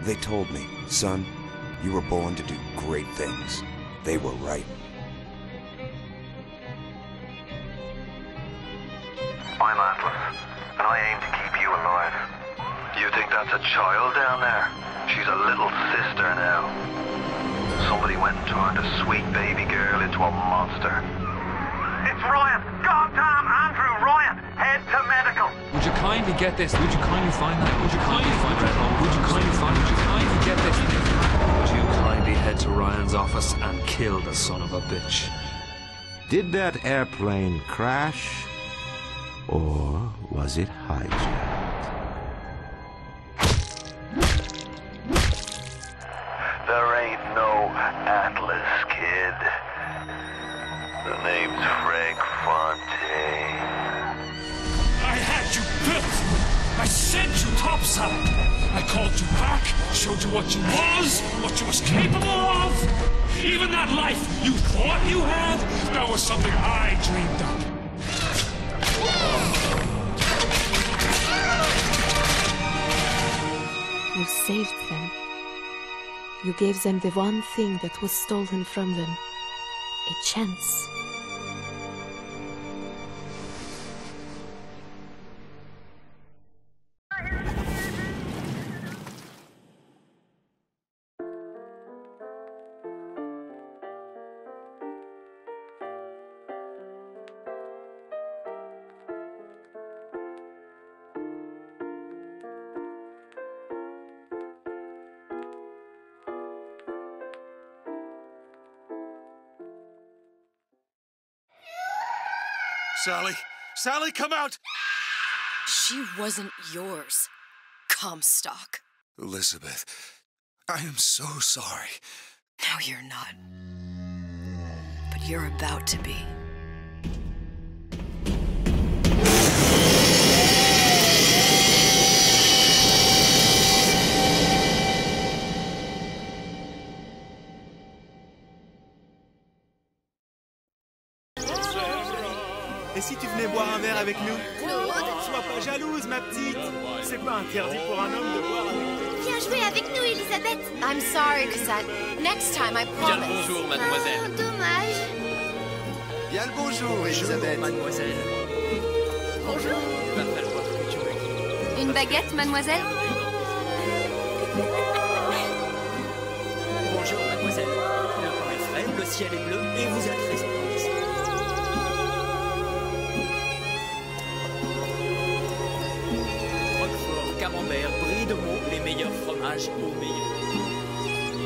They told me, son, you were born to do great things. They were right. I'm Atlas, and I aim to keep you alive. You think that's a child down there? She's a little sister now. Somebody went and turned a sweet baby girl into a monster. It's Ryan! Goddamn Andrew Ryan! Head to medical! Would you kindly get this? Would you kindly find that? Would you kindly find Red Hole? Would you kindly find? Would you kindly get this? Would you kindly head to Ryan's office and kill the son of a bitch? Did that airplane crash? Or was it hijacked? There ain't no Atlas, kid. The name's Frank Fontaine. I had you built! I sent you topside! I called you back, showed you what you was capable of! Even that life you thought you had, that was something I dreamed up. You saved them. You gave them the one thing that was stolen from them. A chance. Sally! Sally, come out! She wasn't yours, Comstock. Elizabeth, I am so sorry. No, you're not. But you're about to be. Et si tu venais boire un verre avec nous? Claude? Sois pas jalouse, ma petite. C'est pas interdit pour un homme de boire avec toi. Viens jouer avec nous, Elisabeth. I'm sorry, Cassette. Next time, I promise. Bien le bonjour, mademoiselle. Oh, dommage. Bien le bonjour, Elisabeth. Mademoiselle. Bonjour. Il va falloir que tu me guides. Une baguette, mademoiselle? Bonjour, mademoiselle. Le temps est frais, le ciel est bleu et vous êtes resplendissante. Camembert, brie de Meaux, les meilleurs fromages au meilleur.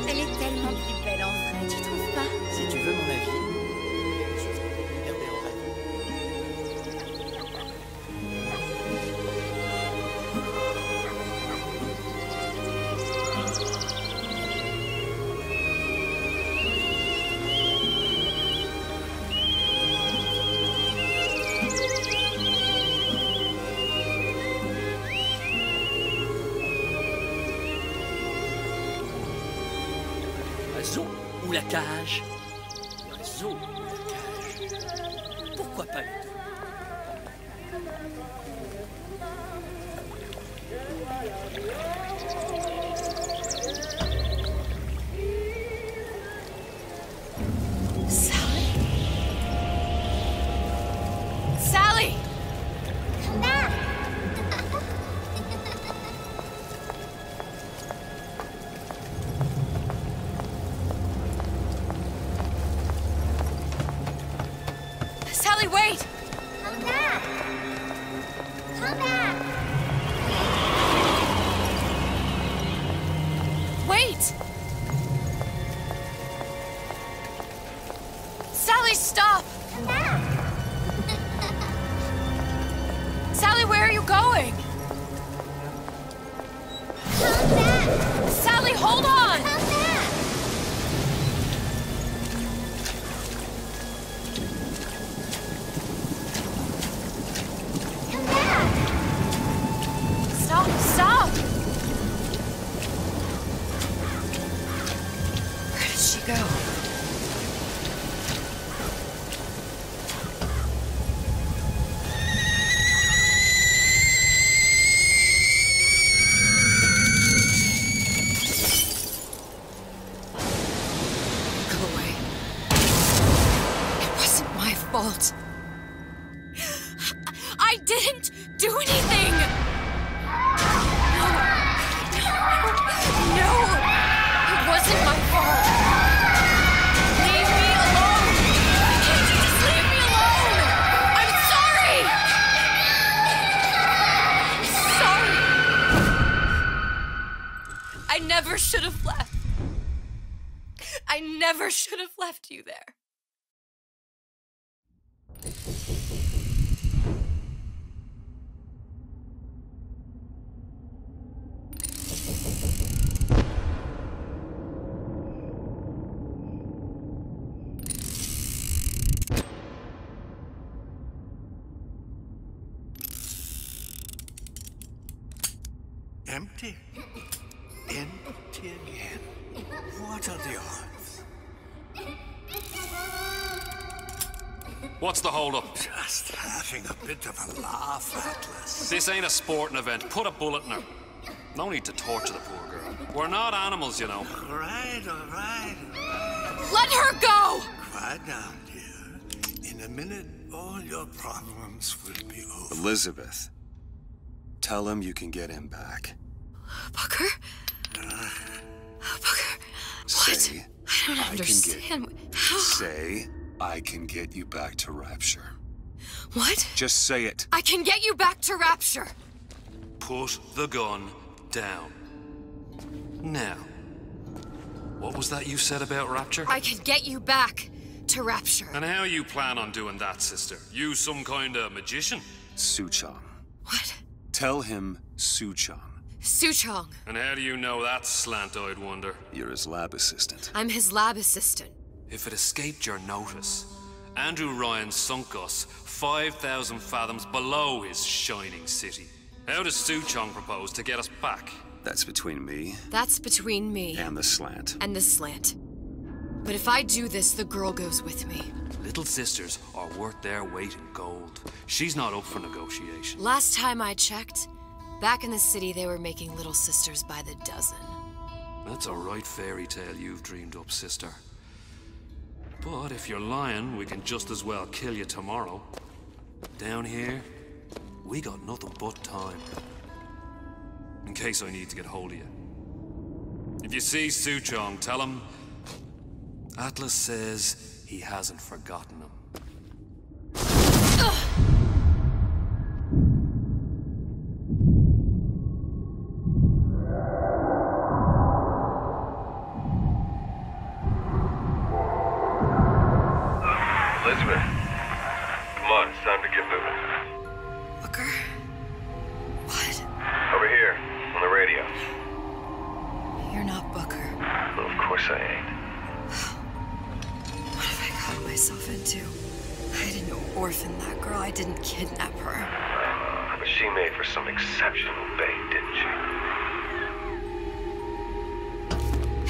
Elle est tellement plus belle en vrai, tu trouves pas? Si tu veux mon avis, je vais regarder en rêve. Oiseau ou la cage? Oiseau ou la cage? Pourquoi pas les deux? Sally? Sally! Come back. Sally, wait! Come back. Come back. Wait! Sally, stop! Come back. Sally, where are you going? Come back. Sally, hold on! Come back. Come back. Stop, stop! Where did she go? never should have left. I never should have left you there. Empty. Empty again. What are the odds? What's the hold-up? Just having a bit of a laugh, Atlas. This ain't a sporting event. Put a bullet in her. No need to torture the poor girl. We're not animals, you know. All right. Let her go! Quiet down, dear. In a minute, all your problems will be over. Elizabeth, tell him you can get him back. Booker? Booker, what? Say, I don't understand. How? Say, I can get you back to Rapture. What? Just say it. I can get you back to Rapture. Put the gun down. Now, what was that you said about Rapture? I can get you back to Rapture. And how you plan on doing that, sister? You some kind of magician? Suchong. What? Tell him Suchong. Suchong. And how do you know that, slant-eyed wonder? You're his lab assistant. I'm his lab assistant. If it escaped your notice, Andrew Ryan sunk us 5,000 fathoms below his shining city. How does Suchong propose to get us back? That's between me. That's between me. And the slant. And the slant. But if I do this, the girl goes with me. Little sisters are worth their weight in gold. She's not up for negotiation. Last time I checked, back in the city they were making little sisters by the dozen. That's a right fairy tale you've dreamed up, sister. But if you're lying, we can just as well kill you tomorrow. Down here, we got nothing but time. In case I need to get hold of you. If you see Suchong, tell him Atlas says he hasn't forgotten him. Elizabeth, come on, it's time to get moving. Booker? What? Over here, on the radio. You're not Booker. Well, of course I ain't. What have I got myself into? I didn't orphan that girl. I didn't kidnap her. But she made for some exceptional bait, didn't she?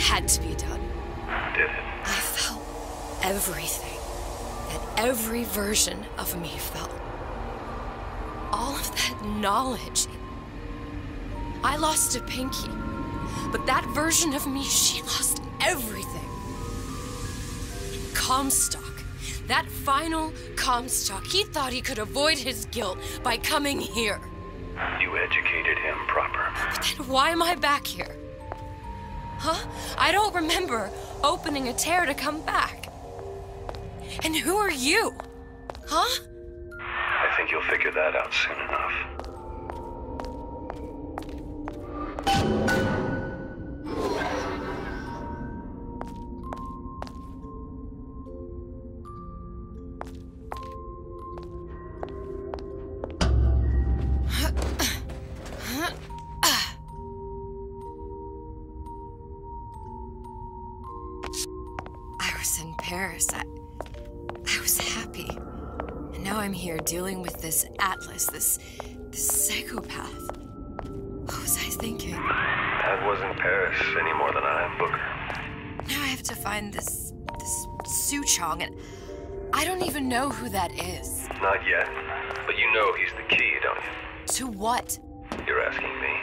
Had to be done. Did it? I felt everything that every version of me felt. All of that knowledge. I lost a pinky, but that version of me, she lost everything. Comstock. That final Comstock. He thought he could avoid his guilt by coming here. You educated him proper. But then why am I back here? Huh? I don't remember opening a tear to come back. And who are you? Huh? I think you'll figure that out soon enough. I was in Paris. I was happy. And now I'm here dealing with this Atlas, this psychopath. What was I thinking? That wasn't Paris any more than I am Booker. Now I have to find this Suchong, and I don't even know who that is. Not yet. But you know he's the key, don't you? To what? You're asking me.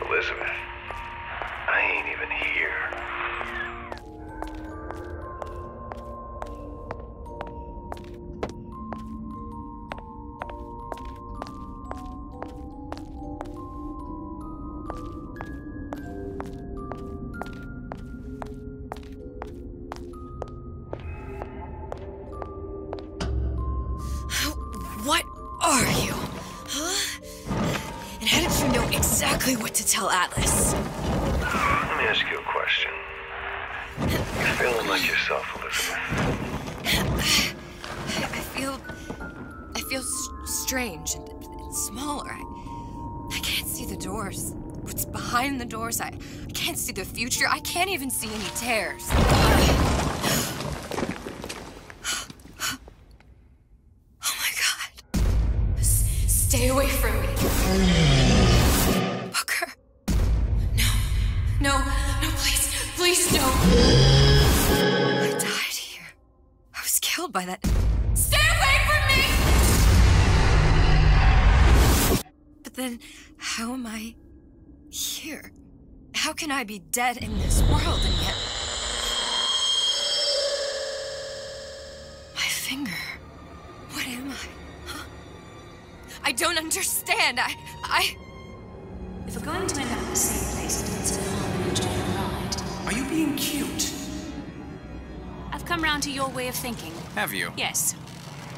Elizabeth, I ain't even here. What are you? Huh? And how did you know exactly what to tell Atlas? ask you a question. You feeling like yourself, Elizabeth? I feel strange and smaller. I can't see the doors. What's behind the doors? I can't see the future. I can't even see any tears. Oh my God. Stay away from me. Booker. No, please don't. I died here. I was killed by that. Stay away from me! But then, how am I here? How can I be dead in this world and yet... My finger. What am I? Huh? I don't understand. If we're going to end up in the same place, it's in harm and enjoy the ride. Are you being cute? I've come round to your way of thinking. Have you? Yes.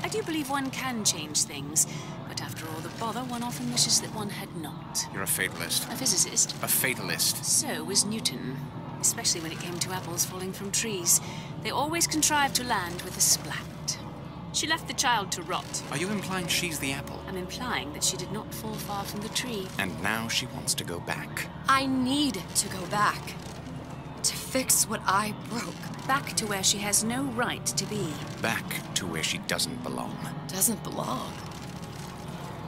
I do believe one can change things, but after all the bother, one often wishes that one had not. You're a fatalist. A physicist. A fatalist. So was Newton, especially when it came to apples falling from trees. They always contrived to land with a splat. She left the child to rot. Are you implying she's the apple? I'm implying that she did not fall far from the tree. And now she wants to go back. I need to go back. To fix what I broke. Back to where she has no right to be. Back to where she doesn't belong. Doesn't belong?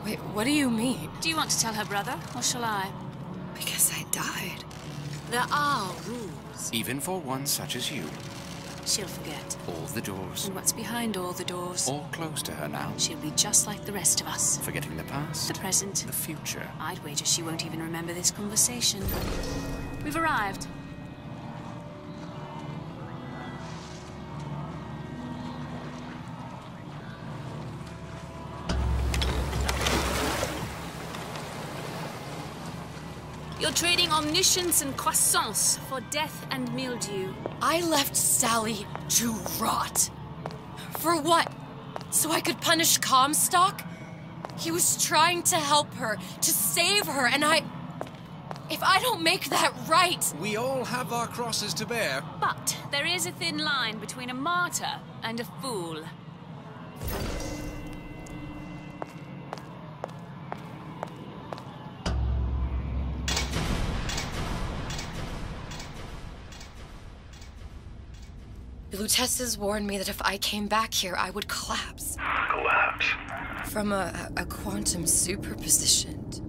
Wait, what do you mean? Do you want to tell her brother, or shall I? Because I died. There are rules. Even for one such as you. She'll forget. All the doors. And what's behind all the doors? All closed to her now. She'll be just like the rest of us. Forgetting the past. The present. The future. I'd wager she won't even remember this conversation. We've arrived. You're trading omniscience and croissance for death and mildew. I left Sally to rot. For what? So I could punish Comstock? He was trying to help her, to save her, and if I don't make that right... We all have our crosses to bear. But there is a thin line between a martyr and a fool. Lutessa's warned me that if I came back here, I would collapse. Collapse? From a quantum superposition to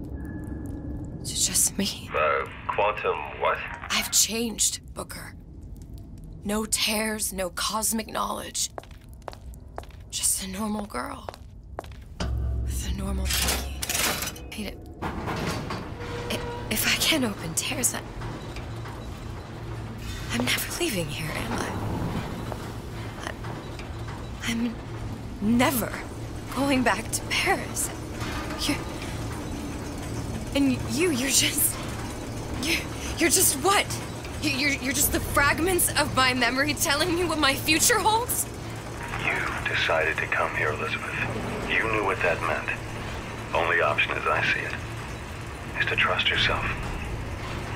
just me. Quantum what? I've changed, Booker. No tears, no cosmic knowledge. Just a normal girl. With a normal pinky. Hate it. If I can't open tears, I'm never leaving here, am I? I'm never going back to Paris. You're just what? You're just the fragments of my memory telling me what my future holds? You decided to come here, Elizabeth. You knew what that meant. Only option, as I see it, is to trust yourself.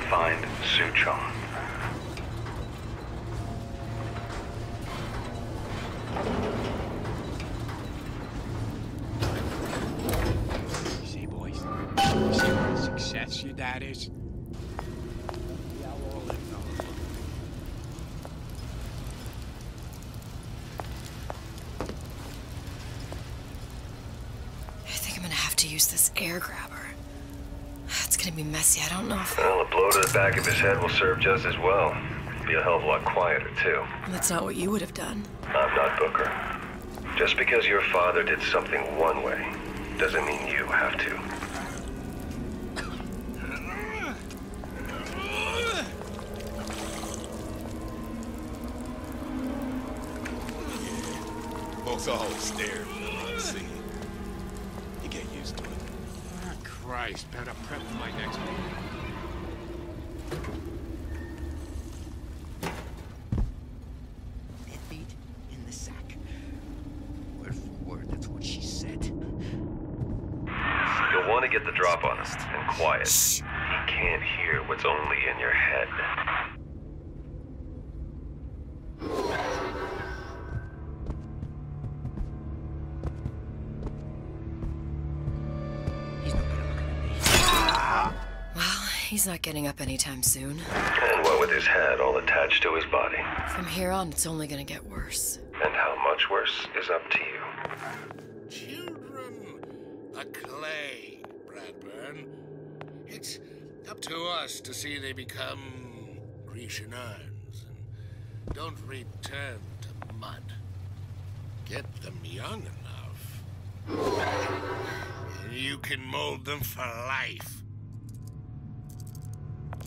Find Sue Chong. See, boys? See what a success your dad is? I think I'm gonna have to use this air grabber. It's gonna be messy. I don't know if... Well, a blow to the back of his head will serve just as well. Be a hell of a lot quieter, too. That's not what you would have done. I'm not Booker. Just because your father did something one way, doesn't mean you have to. Folks always stare when they see it. You get used to it. Ah, Christ, better prep for my next meeting. Deadbeat in the sack. Word for word, that's what she said. You'll want to get the drop on him, and quiet. Shh. He can't hear what's only in your head. He's not getting up anytime soon. And what with his head all attached to his body. From here on, it's only gonna get worse. And how much worse is up to you. Children, a clay, Bradburn. It's up to us to see they become Grecian urns and don't return to mud. Get them young enough, and you can mold them for life.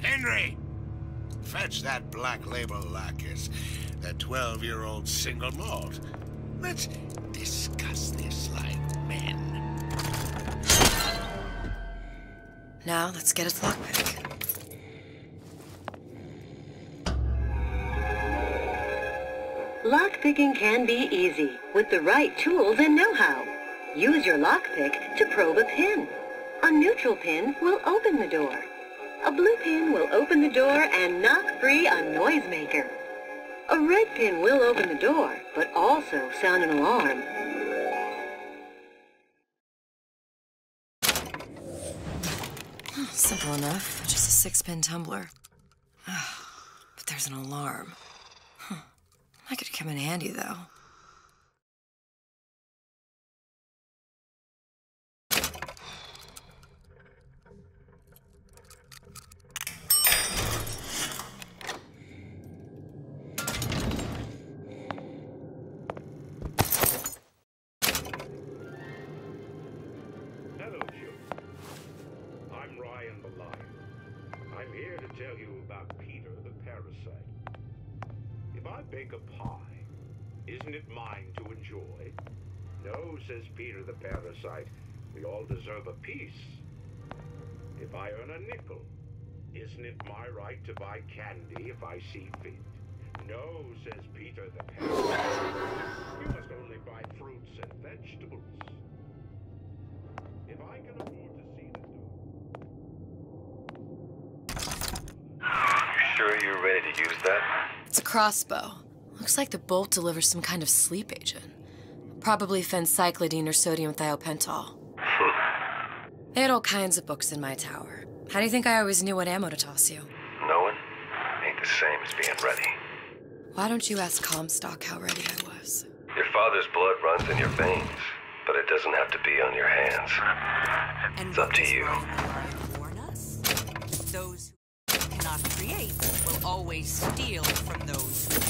Henry! Fetch that black label lacquers, that 12-year-old single malt. Let's discuss this like men. Now, let's get its lockpick. Lockpicking can be easy with the right tools and know-how. Use your lockpick to probe a pin. A neutral pin will open the door. A blue pin will open the door and knock free a noisemaker. A red pin will open the door, but also sound an alarm. Simple enough. Just a 6-pin tumbler. But there's an alarm. That could come in handy, though. Tell you about Peter the parasite. If I bake a pie, isn't it mine to enjoy? No, says Peter the parasite, we all deserve a piece. If I earn a nickel, isn't it my right to buy candy if I see fit? No, says Peter the parasite, you must only buy fruits and vegetables. If I can afford to see the Sure you're ready to use that? It's a crossbow. Looks like the bolt delivers some kind of sleep agent. Probably phencyclidine or sodium thiopental. They had all kinds of books in my tower. How do you think I always knew what ammo to toss you? Knowing ain't the same as being ready. Why don't you ask Comstock how ready I was? Your father's blood runs in your veins, but it doesn't have to be on your hands. It's up to you. Warn us? Those who cannot create will always steal from those who...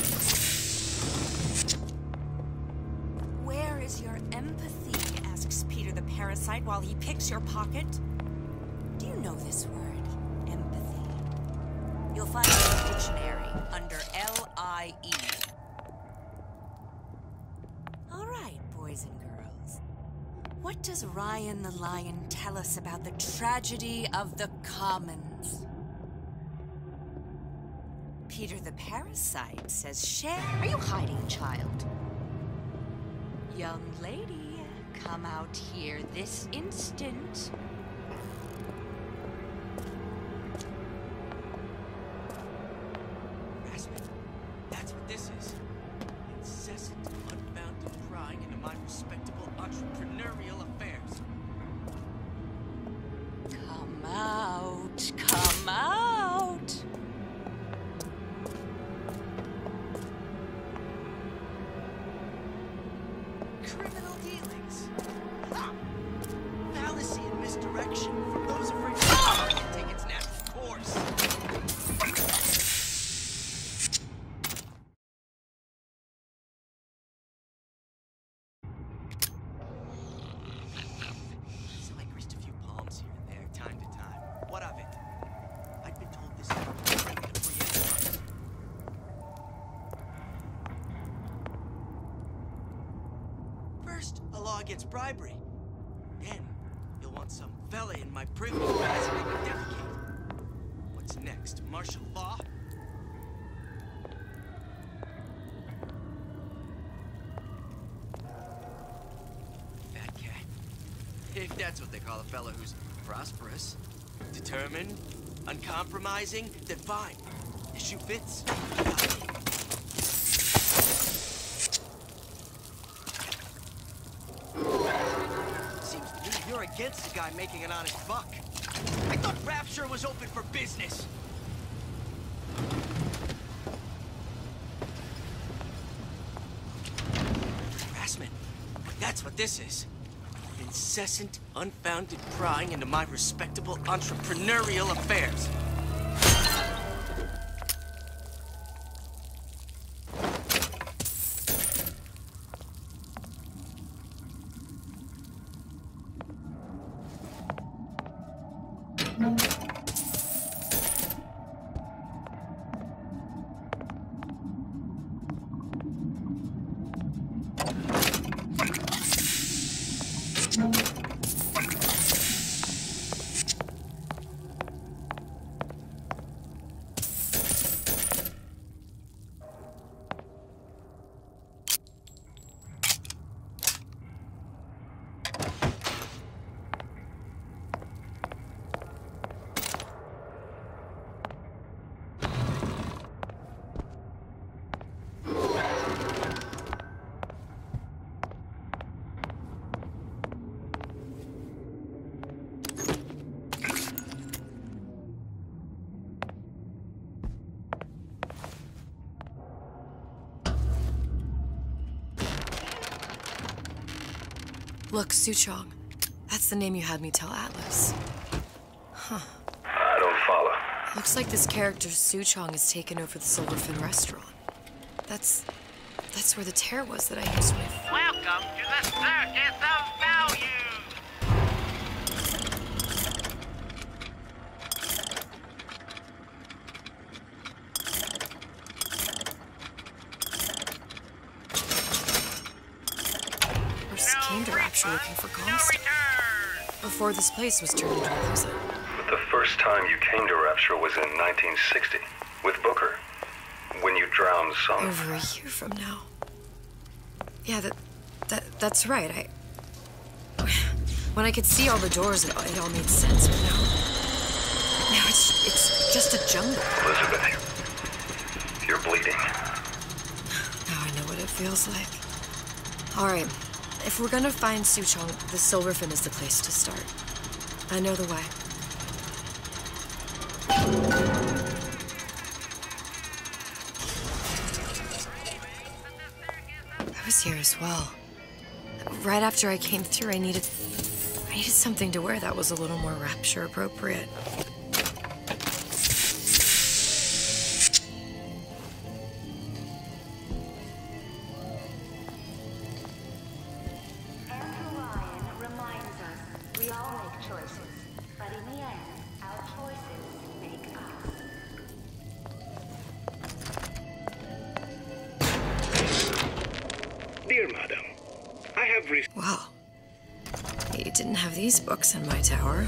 Where is your empathy? Asks Peter the parasite while he picks your pocket. Do you know this word? Empathy. You'll find it in the dictionary under L-I-E. All right, boys and girls. What does Ryan the Lion tell us about the tragedy of the commons? Peter the parasite says share... Are you hiding, child? Young lady, come out here this instant. That's what this is. Incessant, unbounded prying into my respectable entrepreneurial affairs. Come out, come out. Criminal dealings. Ha! Fallacy and misdirection from those afraid to take its natural course. So I grist a few palms here and there, time to time. What of it? I'd been told this was ready to preempt. First, a law against bribery. Then, you'll want some fella in my privy advising me to defecate. What's next? Martial law? Fat cat. If that's what they call a fella who's prosperous. Determined? Uncompromising? Then fine. The shoe fits. Seems to me you're against a guy making an honest buck. I thought Rapture was open for business. Harassment. That's what this is. Incessant, unfounded prying into my respectable entrepreneurial affairs. Look, Suchong. That's the name you had me tell Atlas. Huh. I don't follow. Looks like this character Suchong has taken over the Silverfin restaurant. That's where the tear was that I used with. Welcome to the Circus of Value! Came to Rapture looking for Comstock before this place was turned into a prison. The first time you came to Rapture was in 1960 with Booker, when you drowned some. Over a year from now. Yeah, that's right. When I could see all the doors, it all made sense. But now it's just a jungle. Elizabeth, you're bleeding. Now I know what it feels like. All right. If we're gonna find Suchong, the Silverfin is the place to start. I know the way. I was here as well. Right after I came through, I needed something to wear that was a little more Rapture appropriate. Wow. You didn't have these books in my tower.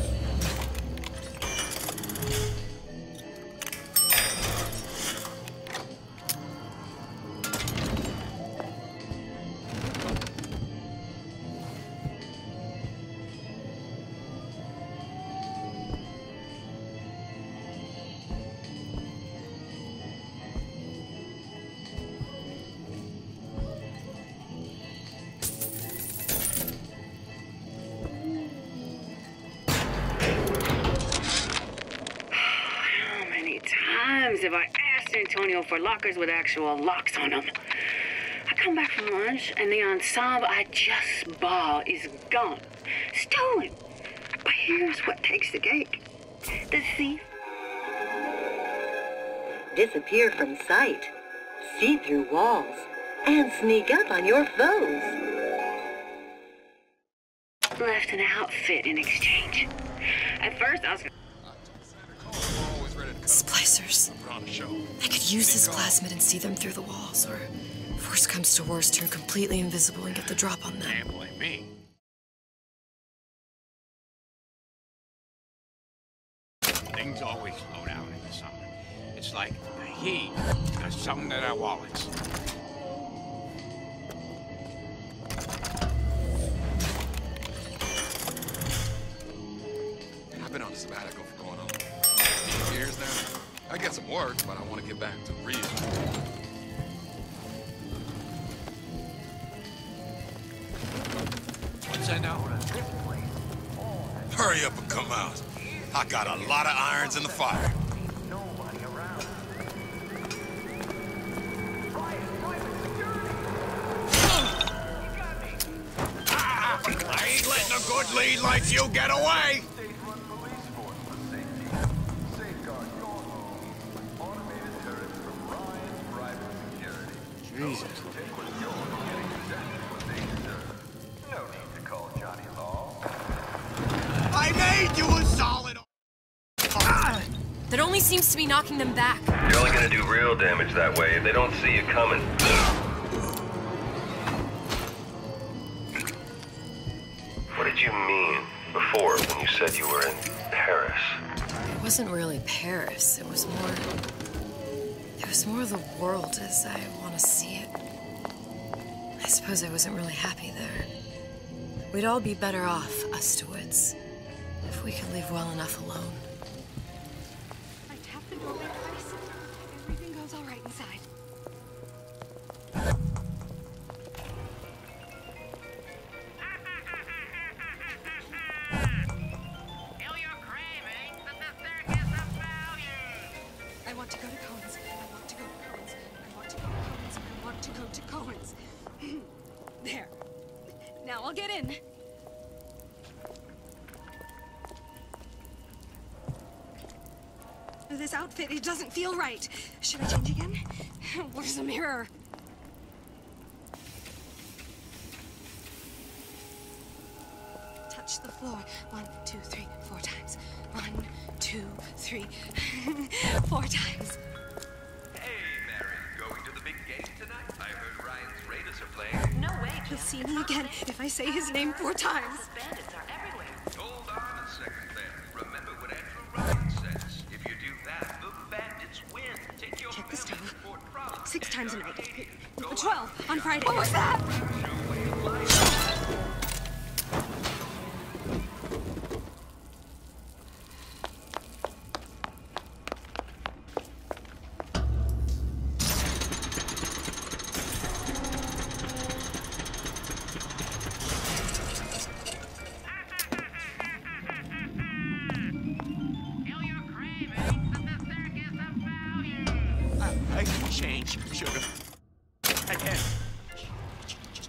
Have I asked Antonio for lockers with actual locks on them? I come back from lunch and the ensemble I just bought is gone. Stolen. But here's what takes the cake. The thief. Disappear from sight, see through walls, and sneak up on your foes. Left an outfit in exchange. At first I was Splicers. I could use this plasmid and see them through the walls, or if worst comes to worst, turn completely invisible and get the drop on them. Can't blame me. Things always slow down in the summer. It's like the heat does something to their wallets. I've been on sabbatical for going on 15 years now. I get some work, but I want to get back to real. What's that now? Hurry up and come out. I got a lot of irons in the fire. I ain't letting a good lead like you get away! Jesus. I made you a solid. That only seems to be knocking them back. You're only gonna do real damage that way if they don't see you coming. What did you mean before when you said you were in Paris? It wasn't really Paris. It was more of the world as I want to see it. I suppose I wasn't really happy there. We'd all be better off, us DeWitts, if we could leave well enough alone. I tapped the doorway twice. Everything goes all right inside. I want to go to Cohen's. I want to go to Cohen's. I want to go to Cohen's. I want to go to Cohen's. There. Now I'll get in. This outfit, it doesn't feel right. Should I change again? Where's the mirror? Touch the floor. 1, 2, 3, 4 times. 1, 2, 3, 4 times. Hey, Mary, going to the big game tonight? I heard Ryan's Raiders are playing. No way, He'll see me again if I say his name 4 times. Bandits are everywhere. Hold on a second then. Remember what Andrew Ryan says. If you do that, the bandits win. Take your Check the stove. 6 6 times a night. 12 on Friday. What was that? I can change, sugar. I can.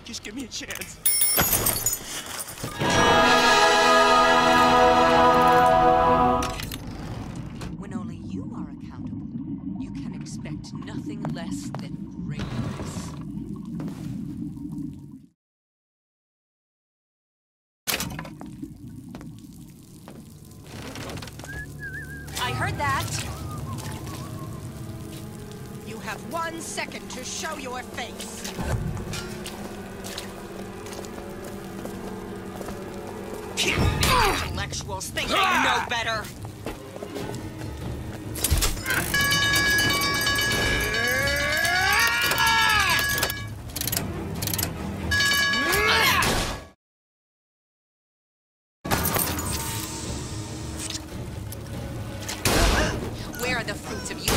Just give me a chance. When only you are accountable, you can expect nothing less than greatness. I heard that. You have 1 second to show your face. Intellectuals think they know better. Where are the fruits of you?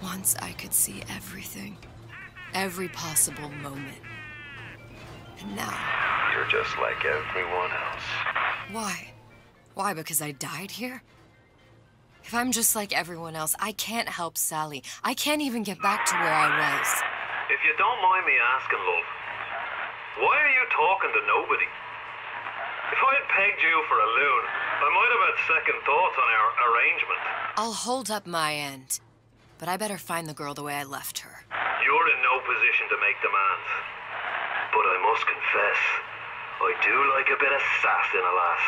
Once I could see everything. Every possible moment. And now... You're just like everyone else. Why? Why, because I died here? If I'm just like everyone else, I can't help Sally. I can't even get back to where I was. If you don't mind me asking, love, why are you talking to nobody? If I had pegged you for a loon, I might have had second thoughts on our arrangement. I'll hold up my end. But I better find the girl the way I left her. You're in no position to make demands. But I must confess, I do like a bit of sass in a lass.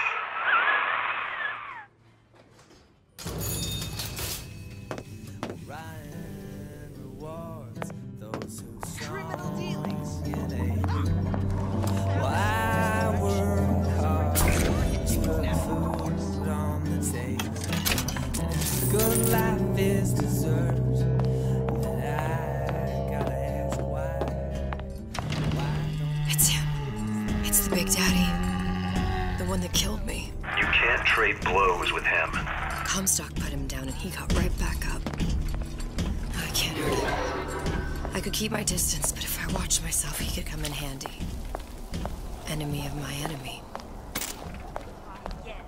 Criminal dealings. Big Daddy. The one that killed me. You can't trade blows with him. Comstock put him down and he got right back up. I can't hurt him. I could keep my distance, but if I watched myself, he could come in handy. Enemy of my enemy. Yes,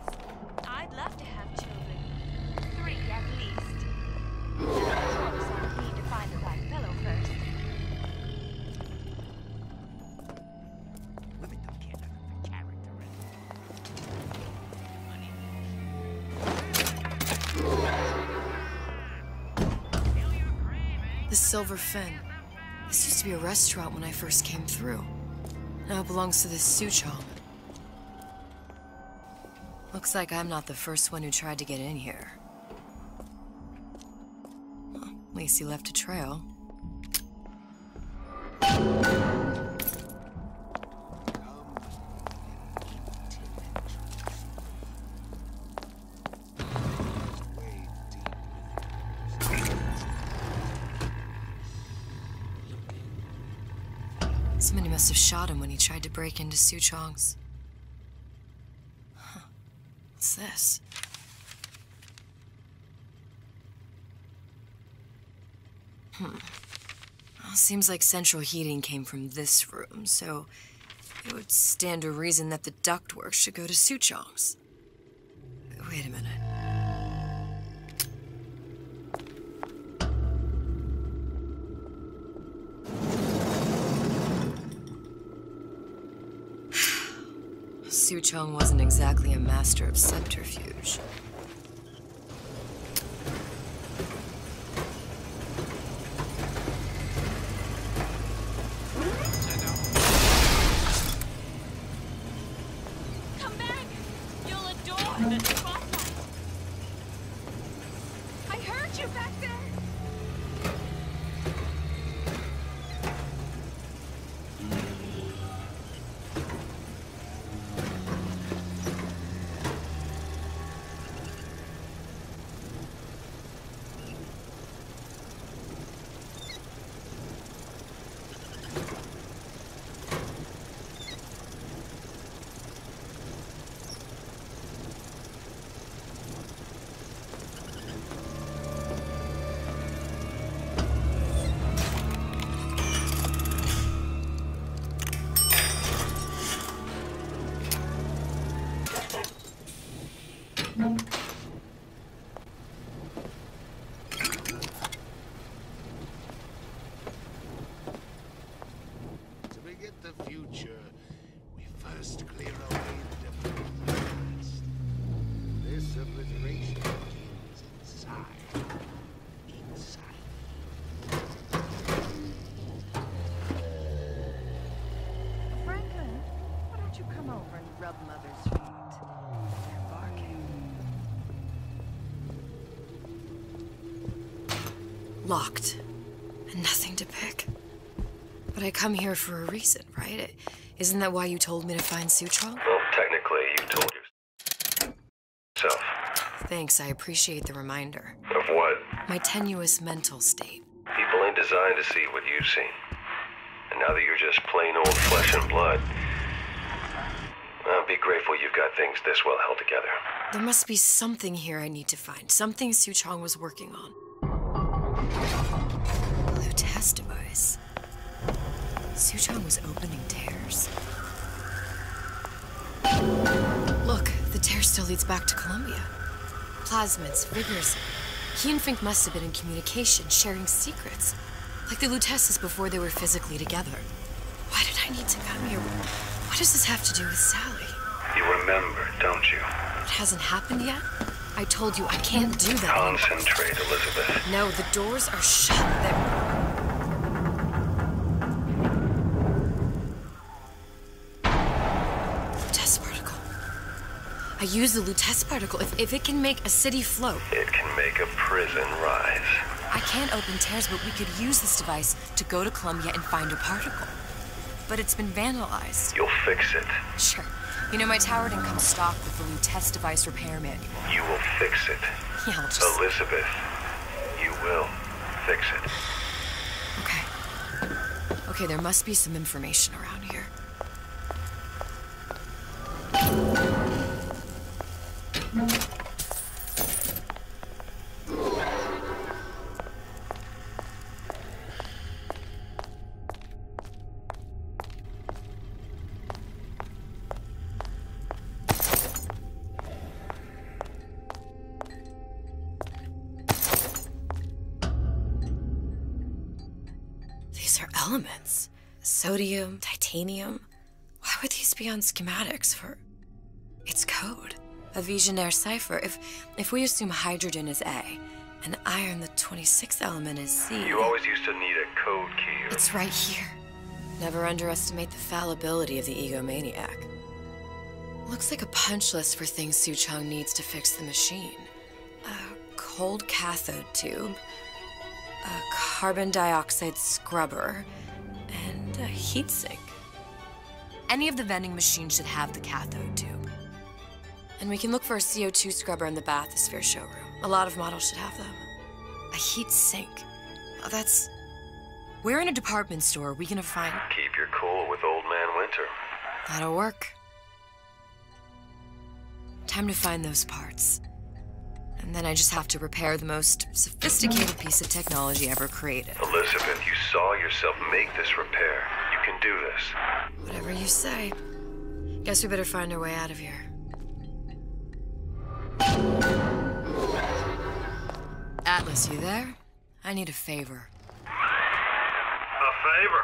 I'd love to have children. 3 at least. Of course, I need to find the right fellow first. Women don't care nothing for character. The Silver Fin. This used to be a restaurant when I first came through. Now it belongs to this Suchong. Looks like I'm not the first one who tried to get in here. Well, at least he left a trail. Somebody must have shot him when he tried to break into Suchong's. Huh. What's this? Well, seems like central heating came from this room, so it would stand to reason that the ductwork should go to Suchong's. Wait a minute. Suchong wasn't exactly a master of subterfuge. Come back! You'll adore the spotlight. I heard you back there. To begin the future, we first clear away the debris of the past. This obliteration begins inside. Franklin, why don't you come over and rub Mother's feet? They're barking. Locked. And nothing to pick. But I come here for a reason, right? Isn't that why you told me to find Suchong? Well, technically, you told yourself. Thanks, I appreciate the reminder. Of what? My tenuous mental state. People ain't designed to see what you've seen. And now that you're just plain old flesh and blood, well, be grateful you've got things this well held together. There must be something here I need to find. Something Suchong was working on. Blue test device. Suchong was opening tears. Look, the tear still leads back to Columbia. Plasmids, vigors. He and Fink must have been in communication, sharing secrets. Like the Lutesses before they were physically together. Why did I need to come here? What does this have to do with Sally? You remember, don't you? It hasn't happened yet? I told you I can't do that. Concentrate, Elizabeth. No, the doors are shut. They're... Lutece particle. I use the Lutece particle. If it can make a city float. It can make a prison rise. I can't open tears, but we could use this device to go to Columbia and find a particle. But it's been vandalized. You'll fix it. Sure. You know, my tower didn't come stocked with the Lutece device repair manual. You will fix it. Yeah, I'll just... Elizabeth, you will fix it. Okay. Okay, there must be some information around here. elements. Sodium, titanium. Why would these be on schematics for... It's code. A Visionaire cipher. If we assume hydrogen is A, and iron, the 26th element, is C... You always used to need a code key. It's right here. Never underestimate the fallibility of the egomaniac. Looks like a punch list for things Suchong needs to fix the machine. A cold cathode tube, a carbon dioxide scrubber, and a heatsink. Any of the vending machines should have the cathode tube. And we can look for a CO2 scrubber in the bathysphere showroom. A lot of models should have them. A heat sink. Oh, that's... Where in a department store are we gonna find... Keep your cool with Old Man Winter. That'll work. Time to find those parts. And then I just have to repair the most sophisticated piece of technology ever created. Elizabeth, you saw yourself make this repair. You can do this. Whatever you say. Guess we better find our way out of here. Atlas, you there? I need a favor. A favor?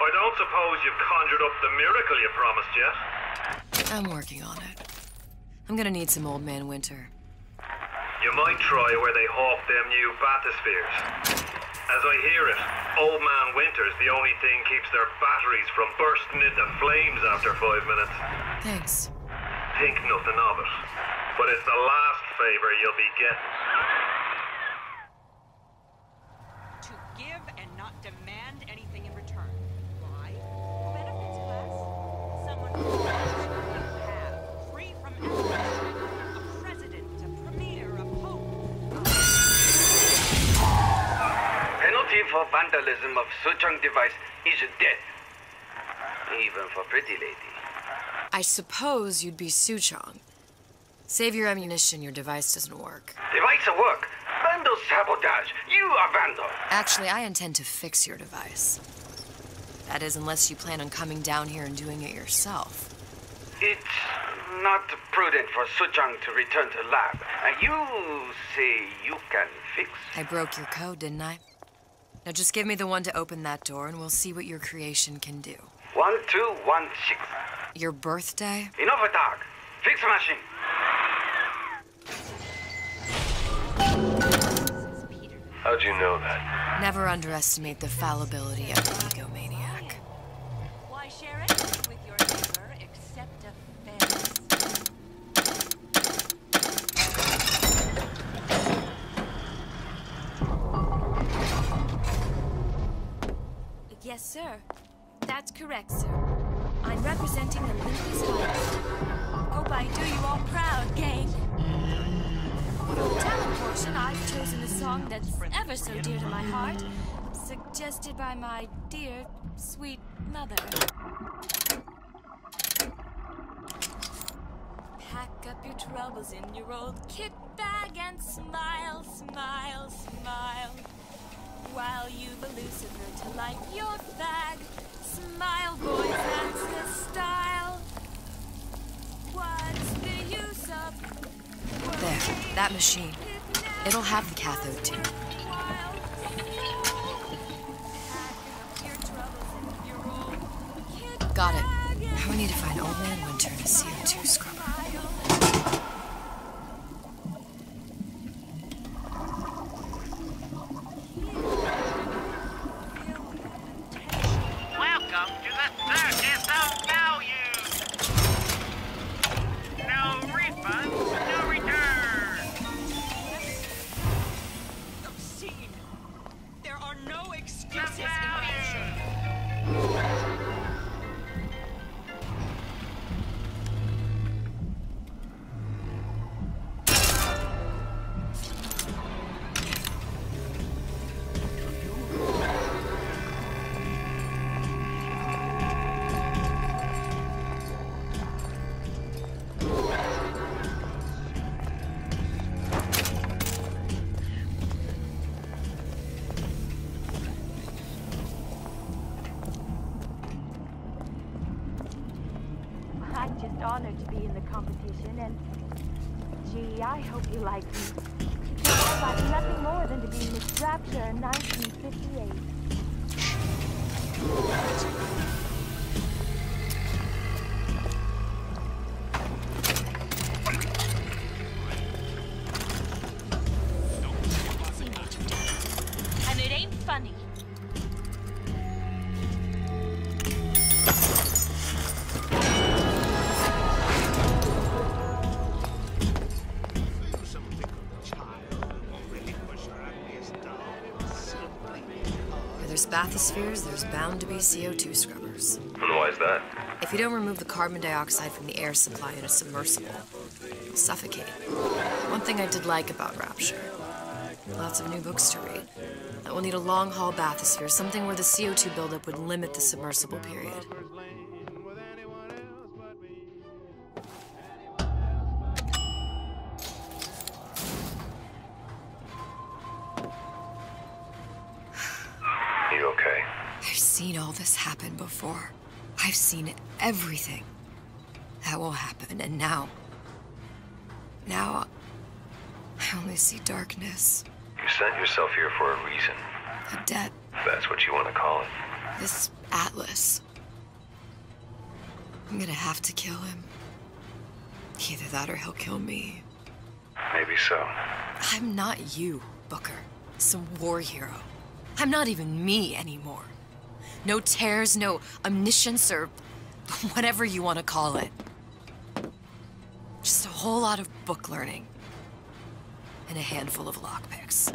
I don't suppose you've conjured up the miracle you promised yet? I'm working on it. I'm gonna need some Old Man Winter. You might try where they hawk them new bathyspheres. As I hear it, Old Man Winter's the only thing keeps their batteries from bursting into flames after 5 minutes. Thanks. Think nothing of it. But it's the last favor you'll be getting. To give and not demand anything in return. Why? Who benefits less? Someone who you have, free from everything. A president, a premier, a pope. Penalty for vandalism of Suchong device is death. Even for pretty lady. I suppose you'd be Suchong. Save your ammunition, your device doesn't work. Device will work. Vandal sabotage. You are vandal. Actually, I intend to fix your device. That is, unless you plan on coming down here and doing it yourself. It's not prudent for Suchong to return to lab. You say you can fix? I broke your code, didn't I? Now just give me the one to open that door and we'll see what your creation can do. 1216. Your birthday? Enough talk. Fix the machine. How'd you know that? Never underestimate the fallibility of the egomaniac. Why share it with your neighbor except affairs? Yes, sir. That's correct, sir. I'm representing the Olympus Heights. Hope I do you all proud, gang. For the talent portion, I've chosen a song that's ever so dear to my heart, suggested by my dear, sweet mother. Pack up your troubles in your old kit bag and smile, smile, smile. While you've a Lucifer to light your fag. Smile, boys, that's the style. What's the use of... There, that machine. It'll have the cathode tube. Got it. Now we need to find Old Man Winter and a CO2 scrubber. Welcome to the circus of values. No refunds, no returns. Obscene. There are no excuses in action. I'm just honored to be in the competition, and gee, I hope you like me. Because I'd like nothing more than to be Miss Rapture in 1958. And it ain't funny. Where there's bathyspheres, there's bound to be CO2 scrubbers. And why is that? If you don't remove the carbon dioxide from the air supply in a submersible, you'll suffocate. One thing I did like about Rapture, lots of new books to read. We'll need a long-haul bathysphere, something where the CO2 buildup would limit the submersible period. You okay? I've seen all this happen before. I've seen everything that will happen, and now I only see darkness. You sent yourself here for a reason. A debt. That's what you want to call it. This Atlas. I'm gonna have to kill him. Either that or he'll kill me. Maybe so. I'm not you, Booker. Some war hero. I'm not even me anymore. No tears, no omniscience, or whatever you want to call it. Just a whole lot of book learning. And a handful of lockpicks.